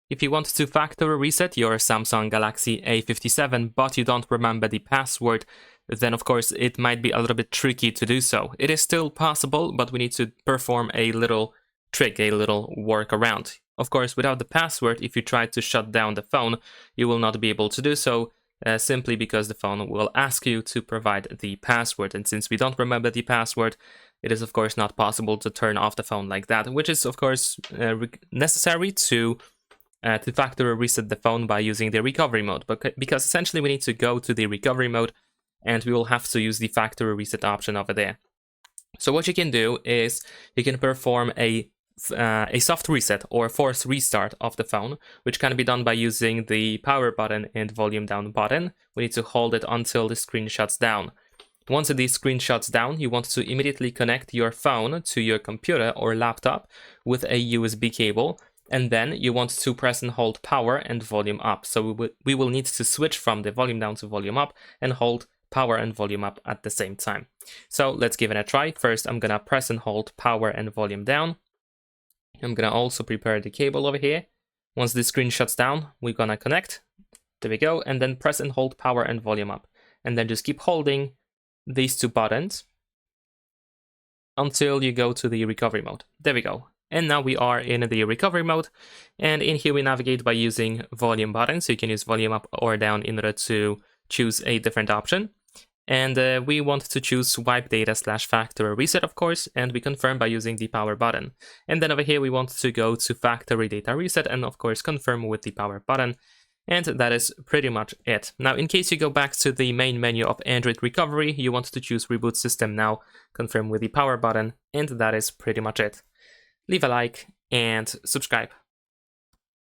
If you want to factory reset your Samsung Galaxy A57 but you don't remember the password, then of course it might be a little bit tricky to do so. It is still possible, but we need to perform a little trick, a little workaround. Of course, without the password, if you try to shut down the phone, you will not be able to do so, simply because the phone will ask you to provide the password. And since we don't remember the password, it is of course not possible to turn off the phone like that, which is of course necessary to factory reset the phone by using the recovery mode. But because essentially we need to go to the recovery mode, and we will have to use the factory reset option over there. So what you can do is you can perform a soft reset or force restart of the phone, which can be done by using the power button and volume down button. We need to hold it until the screen shuts down. Once the screen shuts down, you want to immediately connect your phone to your computer or laptop with a USB cable, and then you want to press and hold power and volume up. So we will need to switch from the volume down to volume up and hold power and volume up at the same time. So let's give it a try. First, I'm gonna press and hold power and volume down. I'm gonna also prepare the cable over here. Once the screen shuts down, we're gonna connect. There we go, and then press and hold power and volume up. And then just keep holding these two buttons until you go to the recovery mode. There we go. And now we are in the recovery mode. And in here we navigate by using volume button. So you can use volume up or down in order to choose a different option. And we want to choose wipe data / factory reset, of course, and we confirm by using the power button. And then over here, we want to go to factory data reset and of course confirm with the power button. And that is pretty much it. Now, in case you go back to the main menu of Android recovery, you want to choose reboot system now, confirm with the power button, and that is pretty much it. Leave a like and subscribe.